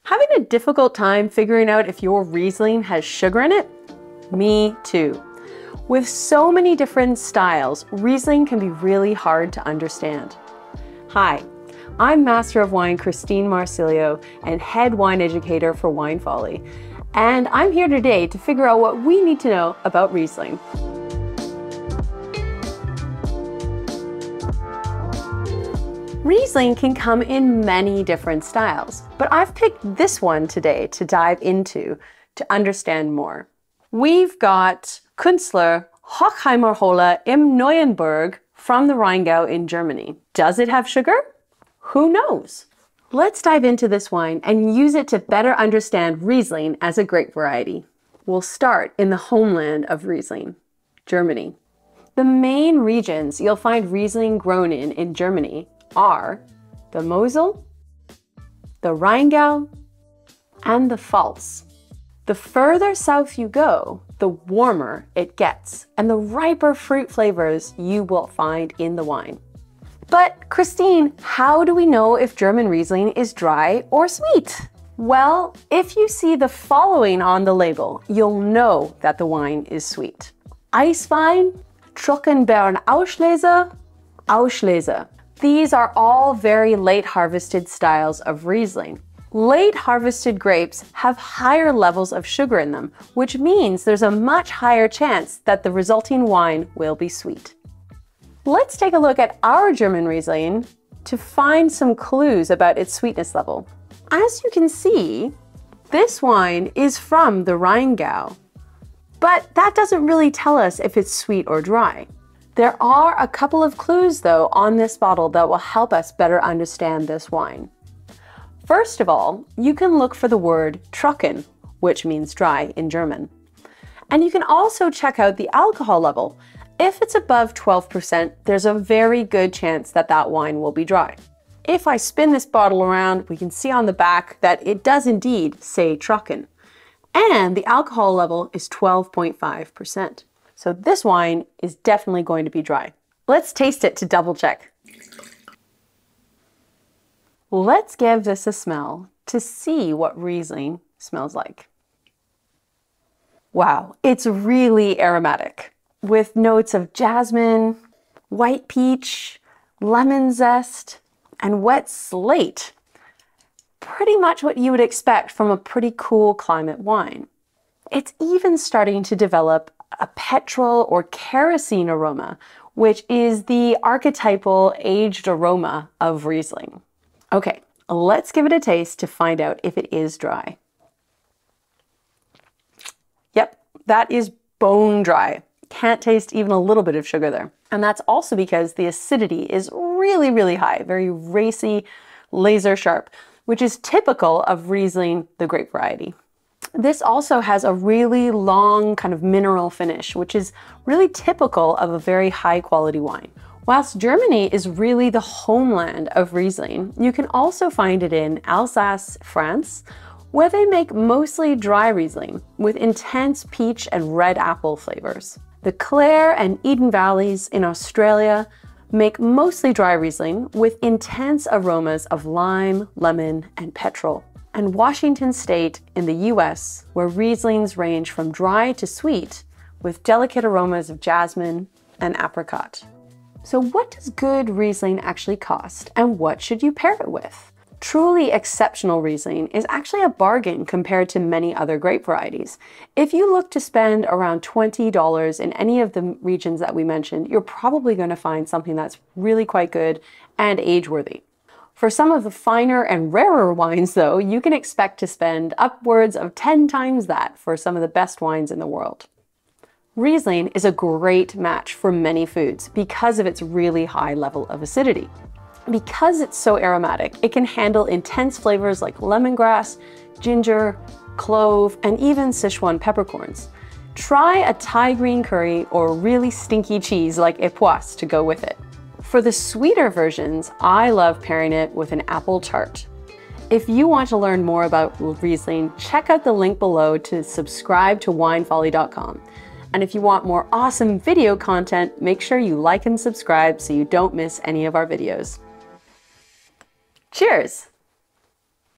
Having a difficult time figuring out if your Riesling has sugar in it? Me too. With so many different styles, Riesling can be really hard to understand. Hi, I'm Master of Wine Christine Marsilio and Head Wine Educator for Wine Folly, and I'm here today to figure out what we need to know about Riesling. Riesling can come in many different styles, but I've picked this one today to dive into to understand more. We've got Künstler Hockheimer Höhle im Neuenburg from the Rheingau in Germany. Does it have sugar? Who knows? Let's dive into this wine and use it to better understand Riesling as a grape variety. We'll start in the homeland of Riesling, Germany. The main regions you'll find Riesling grown in Germany are the Mosel, the Rheingau, and the Pfalz. The further south you go, the warmer it gets, and the riper fruit flavors you will find in the wine. But Christine, how do we know if German Riesling is dry or sweet? Well, if you see the following on the label, you'll know that the wine is sweet. Eiswein, Trockenbeeren Auslese, Auslese. These are all very late harvested styles of Riesling. Late harvested grapes have higher levels of sugar in them, which means there's a much higher chance that the resulting wine will be sweet. Let's take a look at our German Riesling to find some clues about its sweetness level. As you can see, this wine is from the Rheingau, but that doesn't really tell us if it's sweet or dry. There are a couple of clues though on this bottle that will help us better understand this wine. First of all, you can look for the word trocken, which means dry in German. And you can also check out the alcohol level. If it's above 12%, there's a very good chance that that wine will be dry. If I spin this bottle around, we can see on the back that it does indeed say trocken. And the alcohol level is 12.5%. So this wine is definitely going to be dry. Let's taste it to double check. Let's give this a smell to see what Riesling smells like. Wow, it's really aromatic with notes of jasmine, white peach, lemon zest, and wet slate. Pretty much what you would expect from a pretty cool climate wine. It's even starting to develop a petrol or kerosene aroma, which is the archetypal aged aroma of Riesling. Okay, let's give it a taste to find out if it is dry. Yep, that is bone dry. Can't taste even a little bit of sugar there. And that's also because the acidity is really, really high, very racy, laser sharp, which is typical of Riesling, the grape variety. This also has a really long kind of mineral finish, which is really typical of a very high quality wine. Whilst Germany is really the homeland of Riesling, you can also find it in Alsace, France, where they make mostly dry Riesling with intense peach and red apple flavors. The Clare and Eden Valleys in Australia make mostly dry Riesling with intense aromas of lime, lemon, and petrol. And Washington State in the US, where Rieslings range from dry to sweet with delicate aromas of jasmine and apricot. So what does good Riesling actually cost and what should you pair it with? Truly exceptional Riesling is actually a bargain compared to many other grape varieties. If you look to spend around $20 in any of the regions that we mentioned, you're probably going to find something that's really quite good and age-worthy. For some of the finer and rarer wines though, you can expect to spend upwards of 10 times that for some of the best wines in the world. Riesling is a great match for many foods because of its really high level of acidity. Because it's so aromatic, it can handle intense flavors like lemongrass, ginger, clove, and even Sichuan peppercorns. Try a Thai green curry or really stinky cheese like époisse to go with it. For the sweeter versions, I love pairing it with an apple tart. If you want to learn more about Riesling, check out the link below to subscribe to winefolly.com. And if you want more awesome video content, make sure you like and subscribe so you don't miss any of our videos. Cheers!